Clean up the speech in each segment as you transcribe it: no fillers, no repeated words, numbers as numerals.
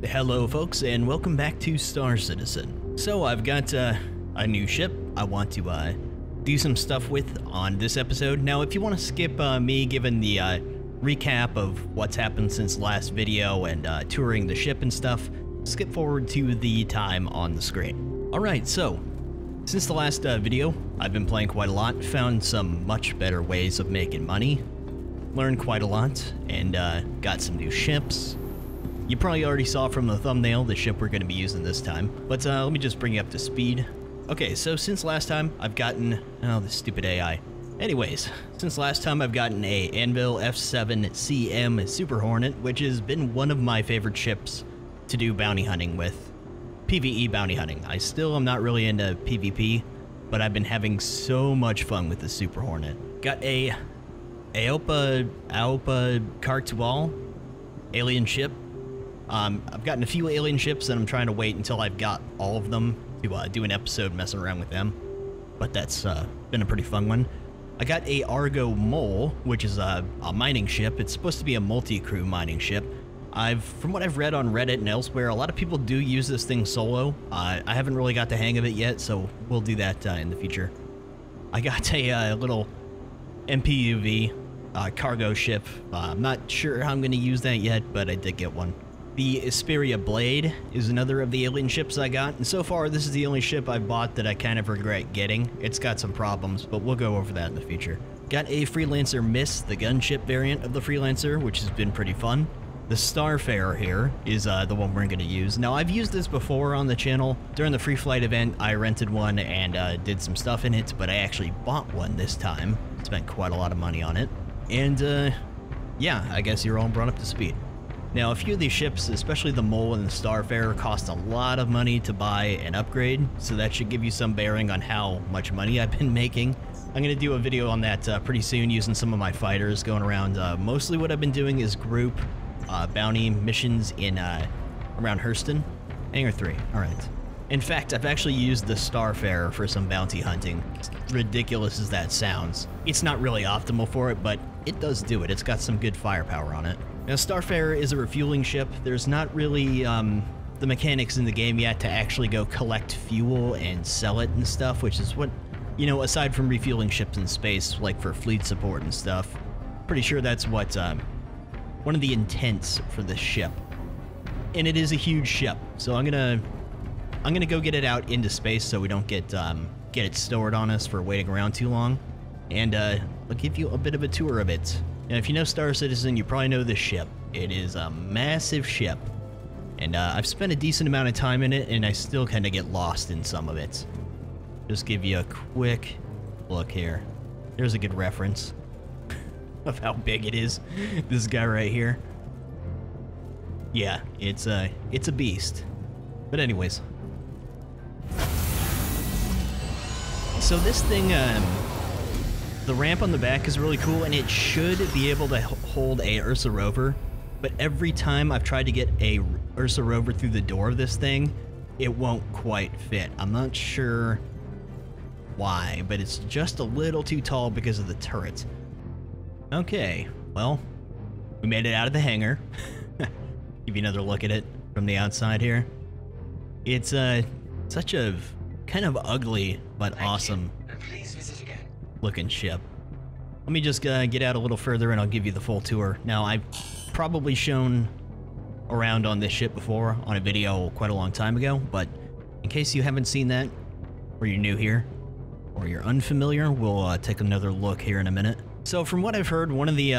Hello folks, and welcome back to Star Citizen. So I've got a new ship I want to do some stuff with on this episode. Now if you want to skip me giving the recap of what's happened since last video and touring the ship and stuff, skip forward to the time on the screen. Alright, so since the last video, I've been playing quite a lot, found some much better ways of making money, learned quite a lot, and got some new ships. You probably already saw from the thumbnail the ship we're going to be using this time, but let me just bring you up to speed. Okay, so since last time I've gotten... oh, this stupid AI. Anyways, since last time I've gotten a Anvil F7CM Super Hornet, which has been one of my favorite ships to do bounty hunting with. PvE bounty hunting. I still am not really into PvP, but I've been having so much fun with the Super Hornet. Got a aUEC Cartual alien ship. I've gotten a few alien ships and I'm trying to wait until I've got all of them to do an episode messing around with them, but that's been a pretty fun one. I got a Argo Mole, which is a mining ship. It's supposed to be a multi-crew mining ship. From what I've read on Reddit and elsewhere, a lot of people do use this thing solo. I haven't really got the hang of it yet, so we'll do that in the future. I got a little MPUV cargo ship. I'm not sure how I'm going to use that yet, but I did get one. The Isperia Blade is another of the alien ships I got, and so far this is the only ship I've bought that I kind of regret getting. It's got some problems, but we'll go over that in the future. Got a Freelancer MISC, the gunship variant of the Freelancer, which has been pretty fun. The Starfarer here is the one we're going to use. Now, I've used this before on the channel. During the free flight event, I rented one and did some stuff in it, but I actually bought one this time. Spent quite a lot of money on it. And, yeah, I guess you're all brought up to speed. Now, a few of these ships, especially the Mole and the Starfarer, cost a lot of money to buy and upgrade, so that should give you some bearing on how much money I've been making. I'm going to do a video on that pretty soon using some of my fighters going around. Mostly what I've been doing is group bounty missions in around Hurston. Hangar 3, alright. In fact, I've actually used the Starfarer for some bounty hunting. As ridiculous as that sounds. It's not really optimal for it, but it does do it. It's got some good firepower on it. Now, Starfarer is a refueling ship. There's not really the mechanics in the game yet to actually go collect fuel and sell it and stuff, which is what, you know, aside from refueling ships in space, like for fleet support and stuff, pretty sure that's what one of the intents for this ship. And it is a huge ship, so I'm gonna go get it out into space so we don't get it stored on us for waiting around too long, and I'll give you a bit of a tour of it. Now, if you know Star Citizen, you probably know this ship. It is a massive ship, and I've spent a decent amount of time in it, and I still kind of get lost in some of it. Just give you a quick look here. There's a good reference of how big it is. This guy right here. Yeah, it's a beast. But anyways. So this thing, the ramp on the back is really cool, and it should be able to hold a Ursa rover, but every time I've tried to get a Ursa rover through the door of this thing, it won't quite fit. I'm not sure why, but it's just a little too tall because of the turret. Okay, well, we made it out of the hangar. Give you another look at it from the outside here. It's such a kind of ugly but awesome looking ship. Let me just get out a little further and I'll give you the full tour. Now, I've probably shown around on this ship before on a video quite a long time ago, but in case you haven't seen that, or you're new here, or you're unfamiliar, we'll take another look here in a minute. So from what I've heard, one of the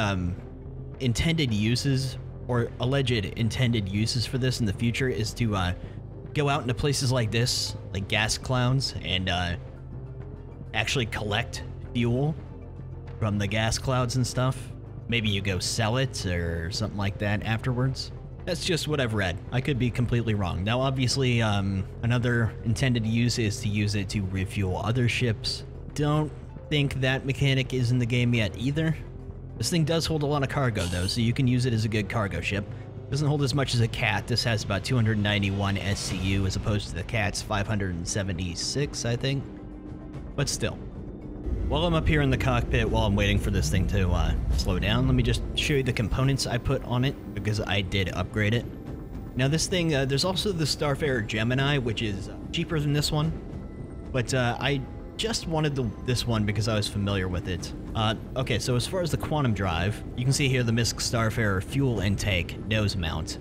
intended uses, or alleged intended uses for this in the future is to go out into places like this, like gas clouds, and actually collect fuel from the gas clouds and stuff. Maybe you go sell it or something like that afterwards. That's just what I've read. I could be completely wrong. Now, obviously, another intended use is to use it to refuel other ships. Don't think that mechanic is in the game yet either. This thing does hold a lot of cargo, though, so you can use it as a good cargo ship. Doesn't hold as much as a Cat. This has about 291 SCU as opposed to the Cat's 576, I think. But still. While I'm up here in the cockpit, while I'm waiting for this thing to slow down, let me just show you the components I put on it, because I did upgrade it. Now this thing, there's also the Starfarer Gemini, which is cheaper than this one, but I just wanted this one because I was familiar with it. Okay, so as far as the quantum drive, you can see here the MISC Starfarer fuel intake nose mount.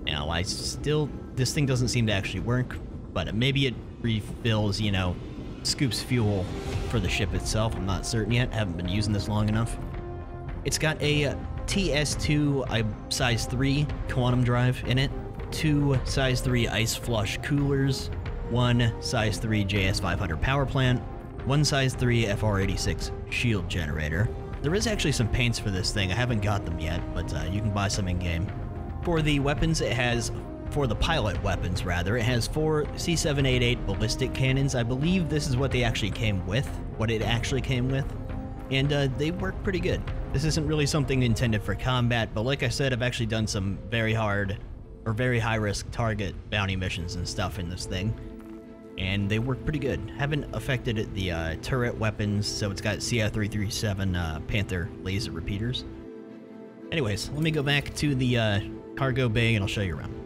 Now, this thing doesn't seem to actually work, but maybe it refills, you know, scoops fuel for the ship itself. I'm not certain yet. I haven't been using this long enough. It's got a TS2 size 3 quantum drive in it, 2 size 3 ice flush coolers, 1 size 3 JS500 power plant, 1 size 3 FR86 shield generator. There is actually some paints for this thing. I haven't got them yet, but you can buy some in-game. For the weapons, for the pilot weapons rather, it has 4 C788 ballistic cannons. I believe this is what it actually came with, and they work pretty good. This isn't really something intended for combat, but like I said, I've actually done some very hard or very high-risk target bounty missions and stuff in this thing, and they work pretty good. Haven't affected the turret weapons, so it's got CR337 Panther laser repeaters. Anyways, let me go back to the cargo bay and I'll show you around.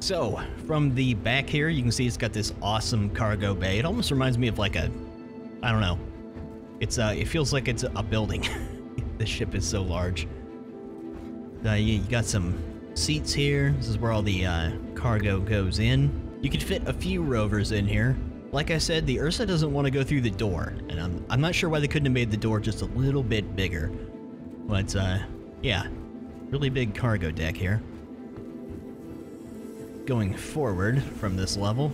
So, from the back here, you can see it's got this awesome cargo bay. It almost reminds me of like a, I don't know, it feels like it's a building. This ship is so large. You got some seats here. This is where all the cargo goes in. You could fit a few rovers in here. Like I said, the Ursa doesn't want to go through the door, and I'm not sure why they couldn't have made the door just a little bit bigger. But yeah, really big cargo deck here. Going forward from this level,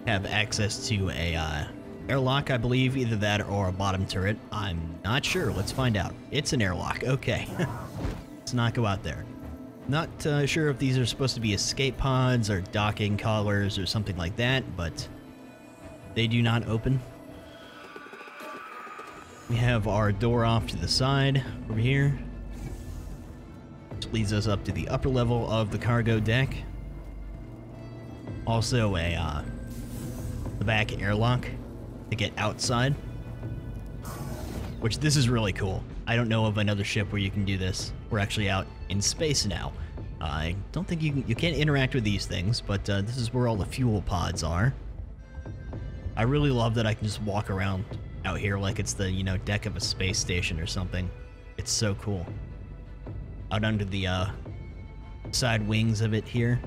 have access to a airlock, I believe, either that or a bottom turret. I'm not sure. Let's find out. It's an airlock. Okay. Let's not go out there. Not sure if these are supposed to be escape pods or docking collars or something like that, but they do not open. We have our door off to the side over here, which leads us up to the upper level of the cargo deck. Also the back airlock to get outside, which this is really cool. I don't know of another ship where you can do this. We're actually out in space now. I don't think you can't interact with these things, but this is where all the fuel pods are. I really love that I can just walk around out here like it's the, you know, deck of a space station or something. It's so cool. Out under the side wings of it here.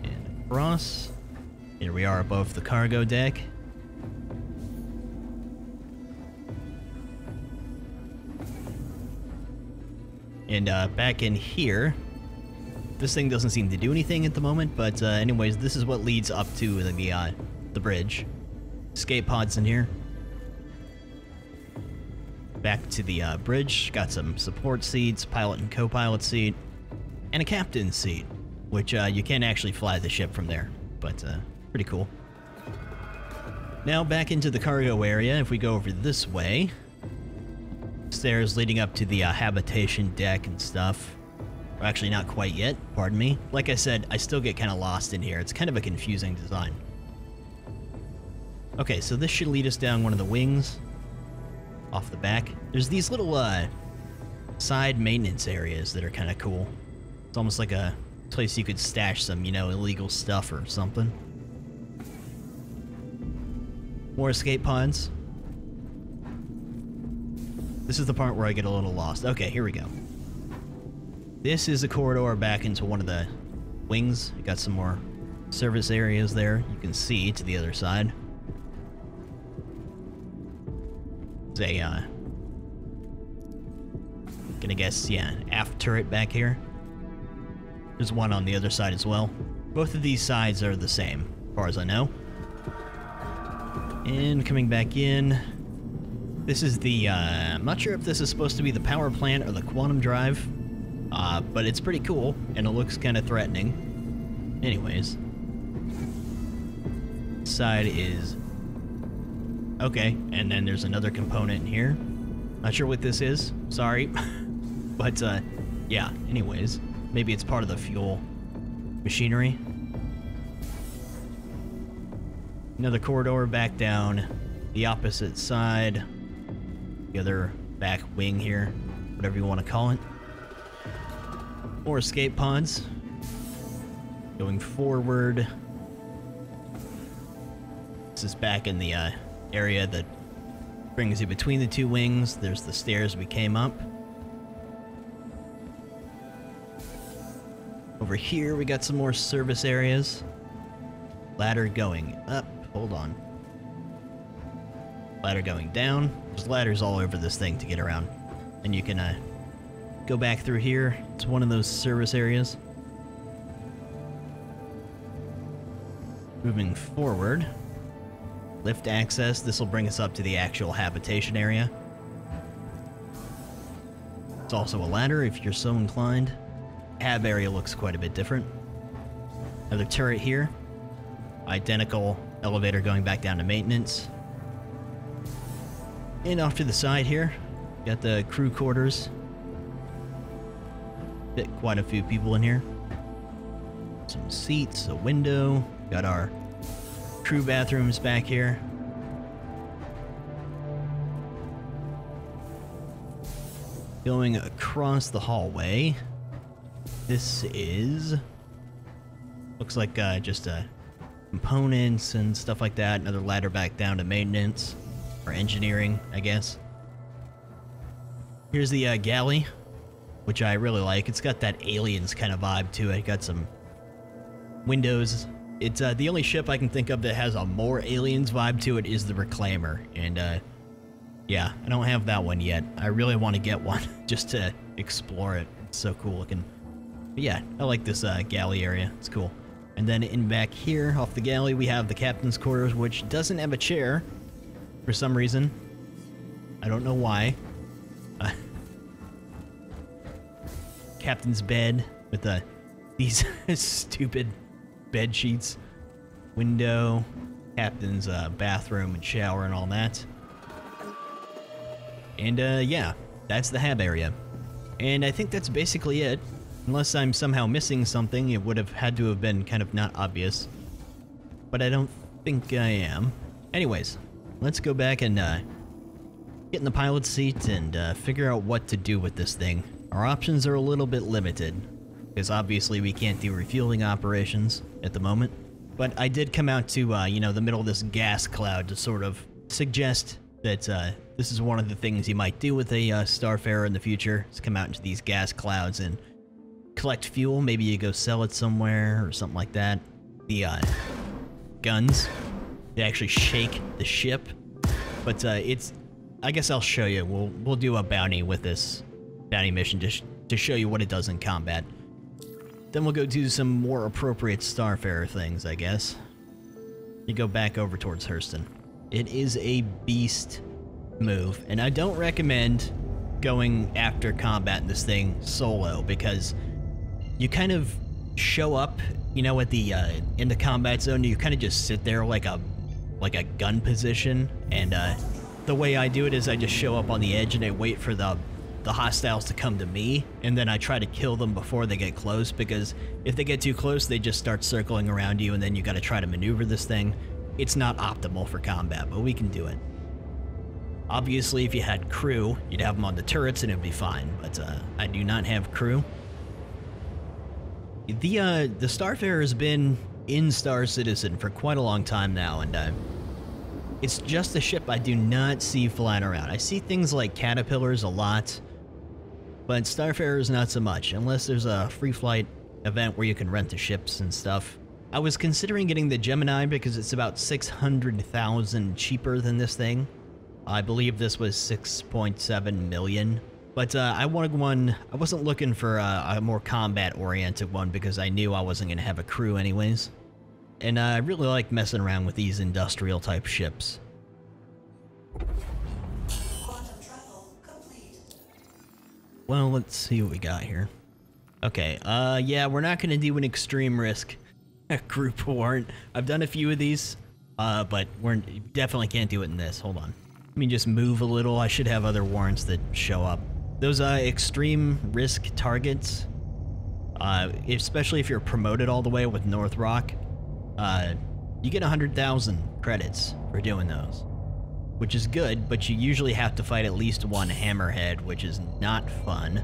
And across. Here we are above the cargo deck. And back in here, this thing doesn't seem to do anything at the moment, but anyways, this is what leads up to the bridge. Escape pods in here. Back to the bridge, got some support seats, pilot and co-pilot seat, and a captain's seat, which you can't actually fly the ship from there, but pretty cool. Now back into the cargo area, if we go over this way, stairs leading up to the habitation deck and stuff. Well, actually, not quite yet, pardon me. Like I said, I still get kind of lost in here. It's kind of a confusing design. Okay, so this should lead us down one of the wings off the back. There's these little side maintenance areas that are kind of cool. It's almost like a place you could stash some, you know, illegal stuff or something. More escape pods. This is the part where I get a little lost. Okay, here we go. This is a corridor back into one of the wings. You got some more service areas there. You can see to the other side. There's a, gonna guess, yeah, an aft turret back here. There's one on the other side as well. Both of these sides are the same, as far as I know. And coming back in, this is the, I'm not sure if this is supposed to be the power plant or the quantum drive, but it's pretty cool, and it looks kind of threatening. Anyways. Side is okay, and then there's another component in here. Not sure what this is, sorry. But, yeah, anyways. Maybe it's part of the fuel machinery. Another corridor back down the opposite side. the other back wing here, whatever you want to call it. More escape pods. Going forward. This is back in the area that brings you between the two wings. There's the stairs we came up. Over here, we got some more service areas. Ladder going up. Hold on. Ladder going down. There's ladders all over this thing to get around. And you can go back through here. It's one of those service areas. Moving forward. Lift access. This will bring us up to the actual habitation area. It's also a ladder if you're so inclined. Hab area looks quite a bit different. Another turret here. Identical elevator going back down to maintenance. And off to the side here, got the crew quarters. Fit quite a few people in here. Some seats, a window. Got our crew bathrooms back here. Going across the hallway. This is... looks like just components and stuff like that. Another ladder back down to maintenance. Or engineering, I guess. Here's the galley, which I really like. It's got that Aliens kind of vibe to it. Got some windows. It's the only ship I can think of that has a more Aliens vibe to it is the Reclaimer. And yeah, I don't have that one yet. I really want to get one just to explore it. It's so cool looking. But yeah, I like this galley area. It's cool. And then in back here, off the galley, we have the captain's quarters, which doesn't have a chair for some reason. I don't know why. Captain's bed with these stupid bed sheets. Window. Captain's bathroom and shower and all that. And yeah, that's the hab area. And I think that's basically it. Unless I'm somehow missing something, it would have had to have been kind of not obvious. But I don't think I am. Anyways, let's go back and get in the pilot's seat and figure out what to do with this thing. Our options are a little bit limited, because obviously we can't do refueling operations at the moment. But I did come out to, you know, the middle of this gas cloud to sort of suggest that this is one of the things you might do with a Starfarer in the future, is come out into these gas clouds and collect fuel. Maybe you go sell it somewhere or something like that. The guns, they actually shake the ship, but it's, I guess I'll show you. We'll do a bounty with this bounty mission just to show you what it does in combat. Then we'll go do some more appropriate Starfarer things, I guess. You go back over towards Hurston. It is a beast move, and I don't recommend going after combat in this thing solo, because you kind of show up, you know, at the in the combat zone. You kind of just sit there like a gun position, and the way I do it is I just show up on the edge and I wait for the hostiles to come to me, and then I try to kill them before they get close, because if they get too close, they just start circling around you, and then you got to try to maneuver this thing. It's not optimal for combat, but we can do it. Obviously, if you had crew, you'd have them on the turrets and it'd be fine, but I do not have crew. The Starfarer has been in Star Citizen for quite a long time now, and it's just a ship I do not see flying around. I see things like Caterpillars a lot, but Starfarers not so much, unless there's a free flight event where you can rent the ships and stuff. I was considering getting the Gemini because it's about 600,000 cheaper than this thing. I believe this was 6.7 million. But I wanted one. I wasn't looking for a more combat-oriented one because I knew I wasn't going to have a crew anyways. And I really like messing around with these industrial-type ships. Well, let's see what we got here. Okay, yeah, we're not going to do an extreme risk group warrant. I've done a few of these, but we definitely can't do it in this. Hold on. Let me just move a little. I should have other warrants that show up. Those extreme risk targets, especially if you're promoted all the way with North Rock, you get 100,000 credits for doing those. which is good, but you usually have to fight at least one hammerhead, which is not fun.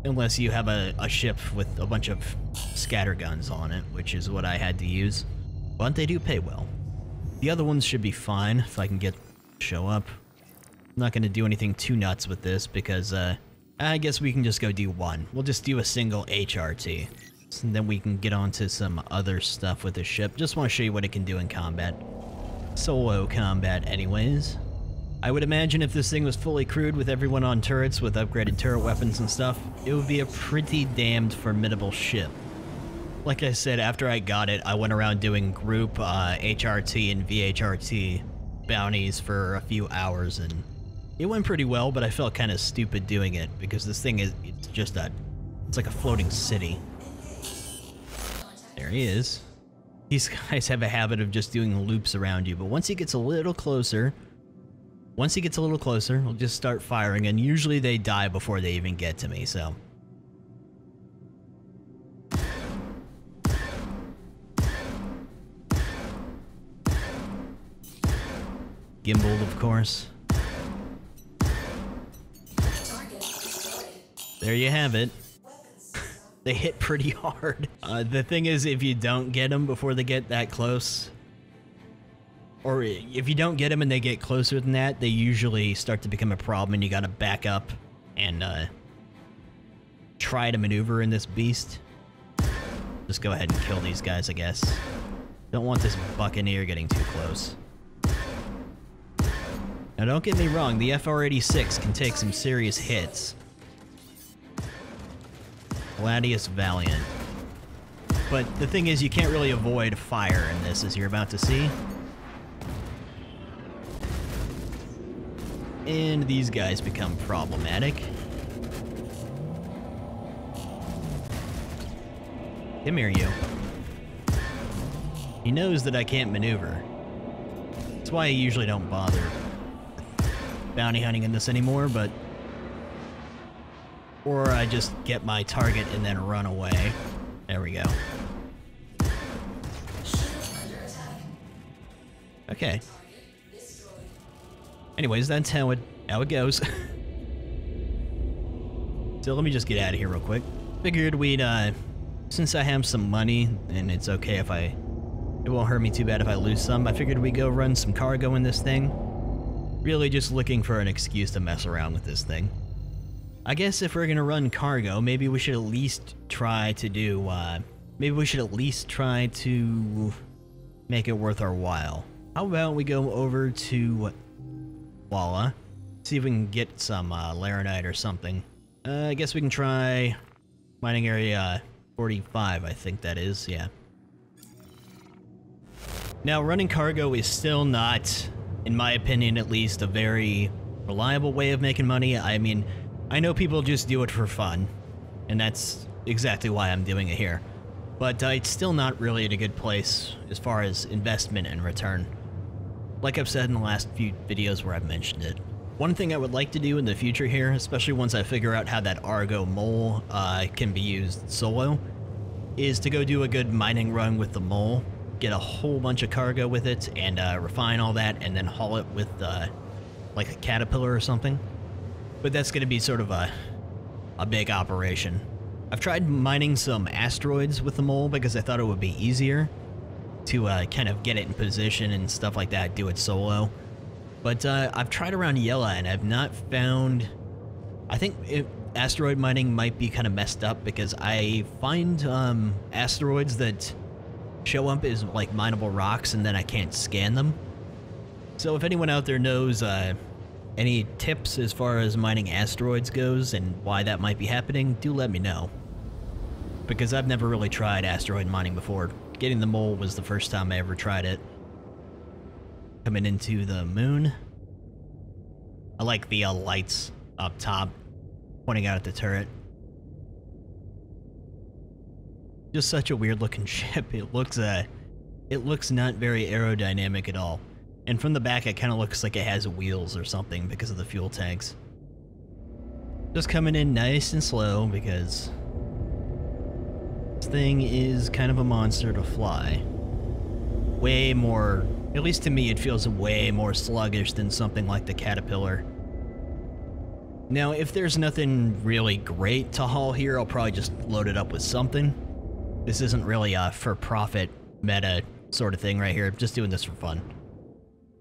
Unless you have a ship with a bunch of scatterguns on it, which is what I had to use. But they do pay well. The other ones should be fine if I can get show up. I'm not going to do anything too nuts with this because I guess we can just go do one. We'll just do a single HRT. And then we can get on to some other stuff with the ship. Just want to show you what it can do in combat. Solo combat anyways. I would imagine if this thing was fully crewed with everyone on turrets with upgraded turret weapons and stuff, it would be a pretty damned formidable ship. Like I said, after I got it, I went around doing group HRT and VHRT bounties for a few hours, and it went pretty well, but I felt kind of stupid doing it because this thing is, it's like a floating city. There he is. These guys have a habit of just doing loops around you, but once he gets a little closer, he'll just start firing, and usually they die before they even get to me, so. Gimbaled, of course. There you have it. They hit pretty hard. The thing is, if you don't get them before they get that close, or if you don't get them and they get closer than that, they usually start to become a problem and you gotta back up and try to maneuver in this beast. Just go ahead and kill these guys, I guess. Don't want this Buccaneer getting too close. Now don't get me wrong, the FR-86 can take some serious hits. Gladius Valiant. But the thing is, you can't really avoid fire in this, as you're about to see. And these guys become problematic. Come here, you. He knows that I can't maneuver. That's why I usually don't bother bounty hunting in this anymore, but... Or I just get my target and then run away. There we go. Okay. Anyways, that's how it goes. So let me just get out of here real quick. Figured we'd, since I have some money, and it's okay if it won't hurt me too bad if I lose some, I figured we'd go run some cargo in this thing. Really just looking for an excuse to mess around with this thing. I guess if we're gonna run cargo, maybe we should at least try to do, make it worth our while. How about we go over to Walla, see if we can get some Laranite or something. I guess we can try mining area 45, I think that is, yeah. Now, running cargo is still not, in my opinion at least, a very reliable way of making money. I mean, I know people just do it for fun, and that's exactly why I'm doing it here. But it's still not really at a good place as far as investment and return. Like I've said in the last few videos where I've mentioned it. One thing I would like to do in the future here, especially once I figure out how that Argo Mole can be used solo, is to go do a good mining run with the Mole, get a whole bunch of cargo with it, and refine all that, and then haul it with like a caterpillar or something. But that's going to be sort of a big operation. I've tried mining some asteroids with the Mole because I thought it would be easier to kind of get it in position and stuff like that, do it solo. But I've tried around Yella and I've not found... I think asteroid mining might be kind of messed up because I find asteroids that show up as like mineable rocks and then I can't scan them. So if anyone out there knows any tips as far as mining asteroids goes and why that might be happening, do let me know. Because I've never really tried asteroid mining before. Getting the Mole was the first time I ever tried it. Coming into the moon. I like the lights up top, pointing out at the turret. Just such a weird looking ship. It looks not very aerodynamic at all. And from the back it kind of looks like it has wheels or something because of the fuel tanks. Just coming in nice and slow because this thing is kind of a monster to fly. Way more At least to me, it feels way more sluggish than something like the Caterpillar. Now, if there's nothing really great to haul here, I'll probably just load it up with something. This isn't really a for-profit meta sort of thing right here. I'm just doing this for fun.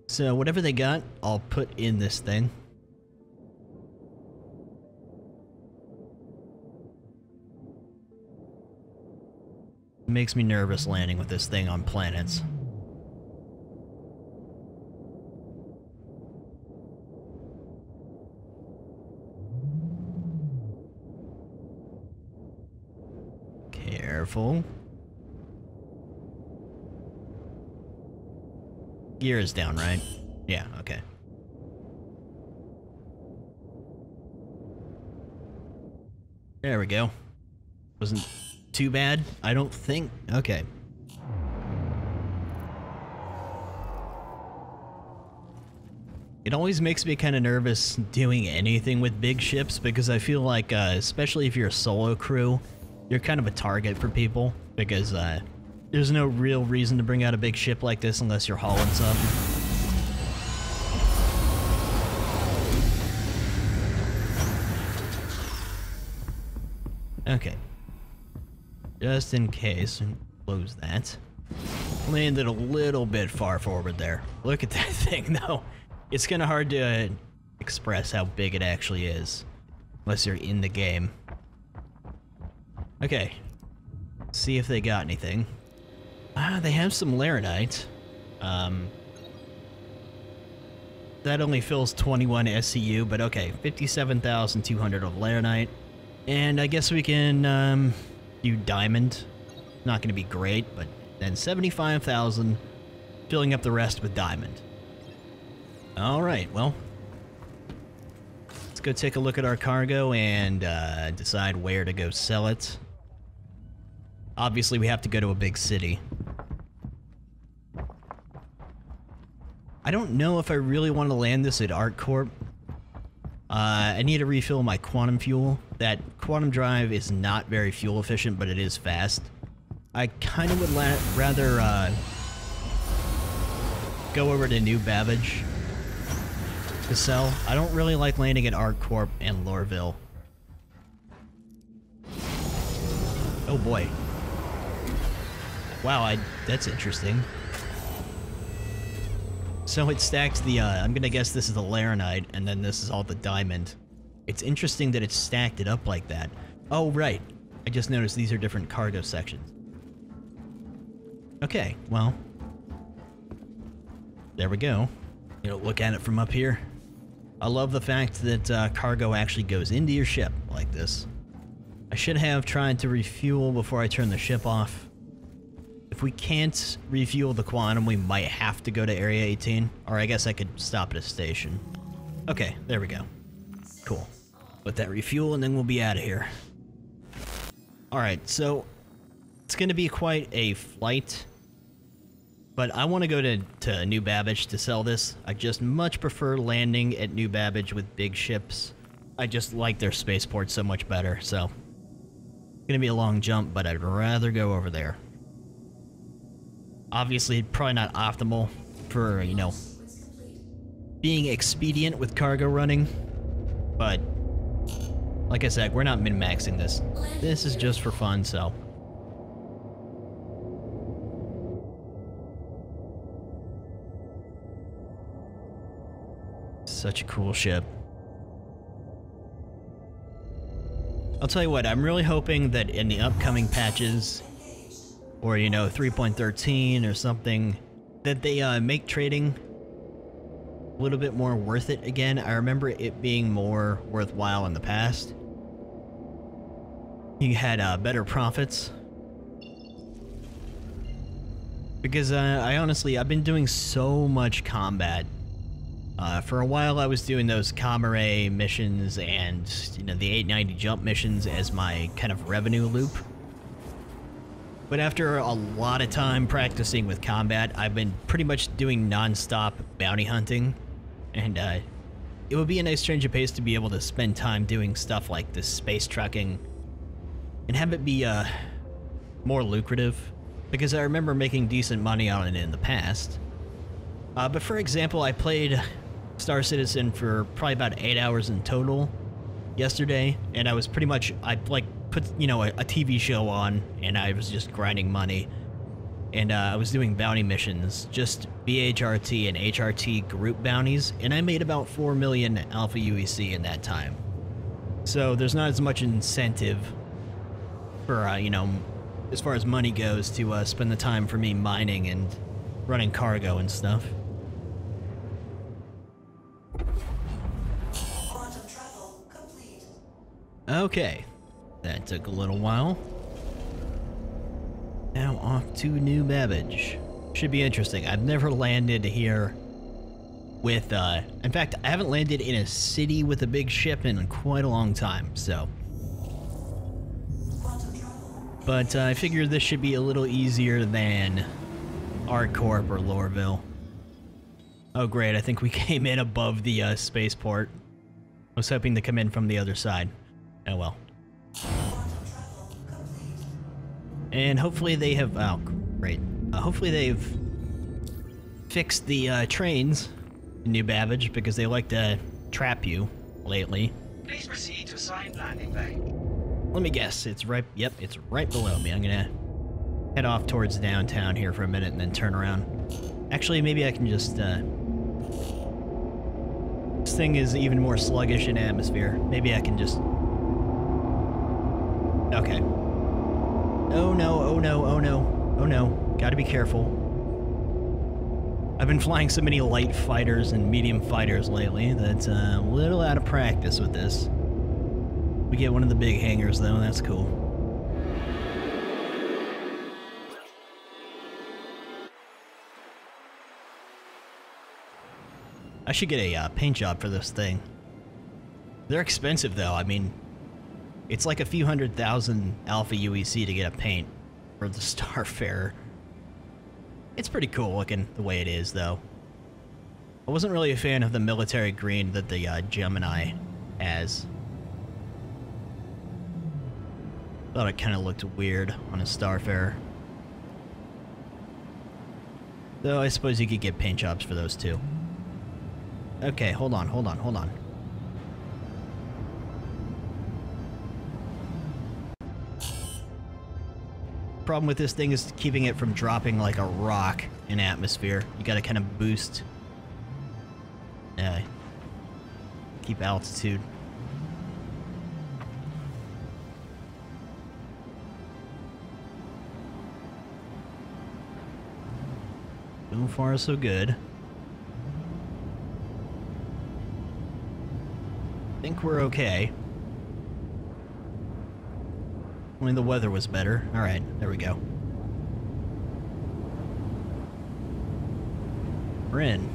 So whatever they got, I'll put in this thing. It makes me nervous landing with this thing on planets. Careful. Gear is down, right? Yeah, okay. There we go. Wasn't too bad, I don't think. Okay. It always makes me kind of nervous doing anything with big ships because I feel like, especially if you're a solo crew, you're kind of a target for people because there's no real reason to bring out a big ship like this unless you're hauling something. Okay. Just in case, close that. Landed a little bit far forward there. Look at that thing, though. It's kind of hard to express how big it actually is, unless you're in the game. Okay. See if they got anything. They have some laranite. That only fills 21 SCU, but okay, 57,200 of laranite. And I guess we can do diamond. Not going to be great, but then 75,000, filling up the rest with diamond. Alright, well, let's go take a look at our cargo and decide where to go sell it. Obviously, we have to go to a big city. I don't know if I really want to land this at ArcCorp. I need to refill my quantum fuel. That quantum drive is not very fuel efficient, but it is fast. I kind of would rather go over to New Babbage to sell. I don't really like landing at ArcCorp and Lorville. Oh boy. Wow, that's interesting. So it stacks the, I'm gonna guess this is the laranite, and then this is all the diamond. It's interesting that it stacked it up like that. Oh, right. I just noticed these are different cargo sections. Okay, well. There we go. You know, look at it from up here. I love the fact that cargo actually goes into your ship like this. I should have tried to refuel before I turn the ship off. If we can't refuel the quantum, we might have to go to Area 18. Or I guess I could stop at a station. Okay, there we go. Cool. Let that refuel and then we'll be out of here. Alright, so it's going to be quite a flight. But I want to go to New Babbage to sell this. I just much prefer landing at New Babbage with big ships. I just like their spaceport so much better, so. It's going to be a long jump, but I'd rather go over there. Obviously, probably not optimal for, you know, being expedient with cargo running, but like I said, we're not min-maxing this. This is just for fun, so. Such a cool ship. I'll tell you what, I'm really hoping that in the upcoming patches, or, you know, 3.13 or something, that they make trading a little bit more worth it again. I remember it being more worthwhile in the past. You had better profits. Because I've been doing so much combat. For a while I was doing those Comare missions and, you know, the 890 jump missions as my kind of revenue loop. But after a lot of time practicing with combat, I've been pretty much doing non-stop bounty hunting. And it would be a nice change of pace to be able to spend time doing stuff like this space trucking and have it be more lucrative. Because I remember making decent money on it in the past. But for example, I played Star Citizen for probably about 8 hours in total yesterday, and I was pretty much, I like put, you know, a TV show on, and I was just grinding money, and I was doing bounty missions, just BHRT and HRT group bounties, and I made about 4 million Alpha UEC in that time. So there's not as much incentive for, you know, as far as money goes, to spend the time for me mining and running cargo and stuff. Quantum travel complete. Okay, that took a little while. Now off to New Babbage. Should be interesting. I've never landed here with, in fact, I haven't landed in a city with a big ship in quite a long time, so. But I figured this should be a little easier than ArcCorp or Lorville. Oh great, I think we came in above the spaceport. I was hoping to come in from the other side. Oh well. And hopefully they have, oh great. Hopefully they've fixed the trains in New Babbage, because they like to trap you lately. Please proceed to assigned landing bay. Let me guess, it's right, yep, it's right below me. I'm gonna head off towards downtown here for a minute and then turn around. Actually, maybe I can just, this thing is even more sluggish in atmosphere. Maybe I can just... Okay. Oh no, oh no, oh no, oh no. Gotta be careful. I've been flying so many light fighters and medium fighters lately that a little out of practice with this. We get one of the big hangars though, that's cool. I should get a paint job for this thing. They're expensive though, I mean, it's like a few $100,000 Alpha UEC to get a paint for the Starfarer. It's pretty cool looking the way it is though. I wasn't really a fan of the military green that the Gemini has. Thought it kind of looked weird on a Starfarer. Though I suppose you could get paint jobs for those too. Okay, hold on, hold on, hold on. Problem with this thing is keeping it from dropping like a rock in atmosphere. You gotta kind of boost. Keep altitude. So far, so good. I think we're okay. Only the weather was better. Alright, there we go. We're in.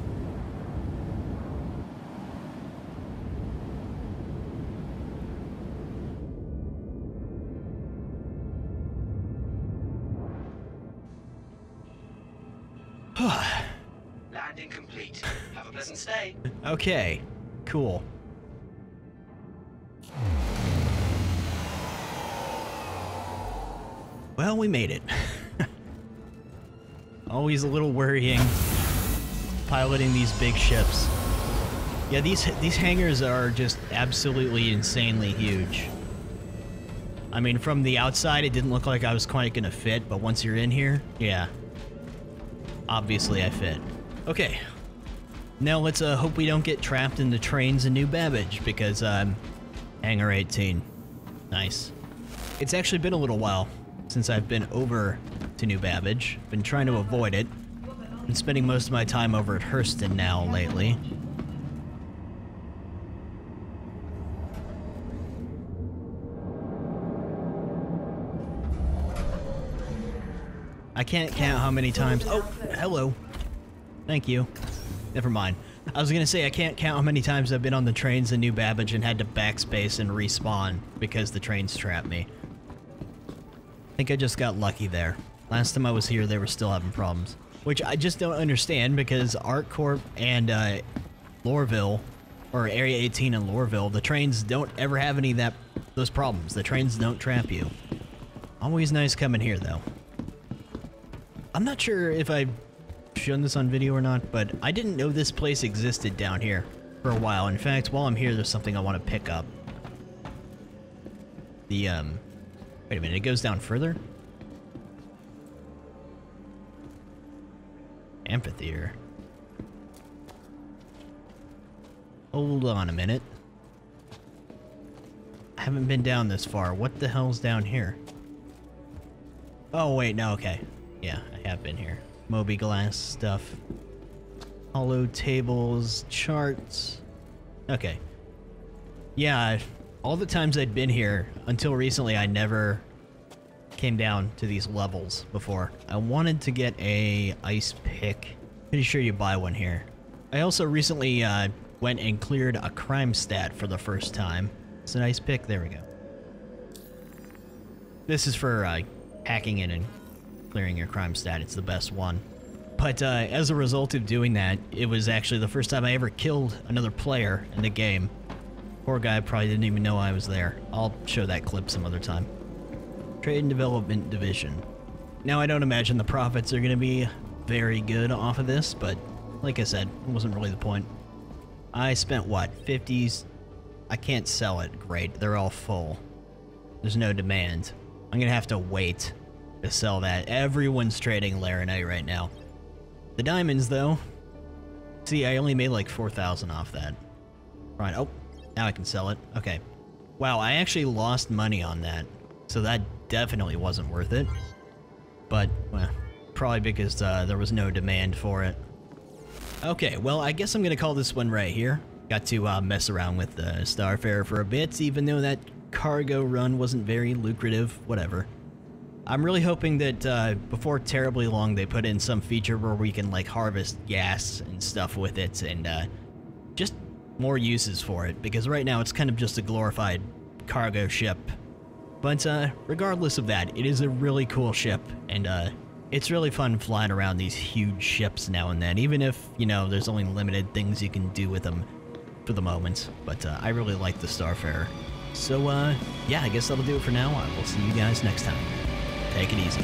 Landing complete. Have a pleasant stay. Okay, cool. Well, we made it. Always a little worrying piloting these big ships. Yeah, these hangars are just absolutely insanely huge. I mean, from the outside, it didn't look like I was quite gonna fit, but once you're in here, yeah. Obviously, I fit. Okay. Now let's hope we don't get trapped in the trains in New Babbage, because Hangar 18. Nice. It's actually been a little while since I've been over to New Babbage. Been trying to avoid it. Been spending most of my time over at Hurston now lately. I can't count how many times— oh, hello. Thank you. Never mind. I was gonna say I can't count how many times I've been on the trains in New Babbage and had to backspace and respawn because the trains trapped me. I think I just got lucky there. Last time I was here, they were still having problems. Which I just don't understand, because ArcCorp and Lorville, or Area 18 and Lorville, the trains don't ever have any of those problems. The trains don't trap you. Always nice coming here, though. I'm not sure if I shown this on video or not, but I didn't know this place existed down here for a while. In fact, while I'm here, there's something I want to pick up. The, wait a minute, it goes down further? Amphitheater. Hold on a minute. I haven't been down this far. What the hell's down here? Oh, wait, no, okay. Yeah, I have been here. Moby glass stuff. Hollow tables, charts. Okay. Yeah, all the times I'd been here, until recently, I never came down to these levels before. I wanted to get a ice pick. Pretty sure you buy one here. I also recently went and cleared a crime stat for the first time. It's an ice pick. There we go. This is for hacking in and clearing your crime stat. It's the best one. But as a result of doing that, it was actually the first time I ever killed another player in the game. Poor guy probably didn't even know I was there. I'll show that clip some other time. Trade and Development Division. Now, I don't imagine the profits are going to be very good off of this, but like I said, it wasn't really the point. I spent, what, 50s? I can't sell it. Great. They're all full. There's no demand. I'm going to have to wait to sell that. Everyone's trading Laranite right now. The diamonds, though. See, I only made like 4,000 off that. Right. Oh, now I can sell it. Okay. Wow, I actually lost money on that. So that definitely wasn't worth it. But, well, probably because there was no demand for it. Okay, well, I guess I'm going to call this one right here. Got to mess around with the Starfarer for a bit, even though that cargo run wasn't very lucrative. Whatever. I'm really hoping that before terribly long they put in some feature where we can like harvest gas and stuff with it and just more uses for it, because right now it's kind of just a glorified cargo ship. But regardless of that, it is a really cool ship, and it's really fun flying around these huge ships now and then, even if, you know, there's only limited things you can do with them for the moment. But I really like the Starfarer. So yeah, I guess that'll do it for now. I will see you guys next time. Take it easy.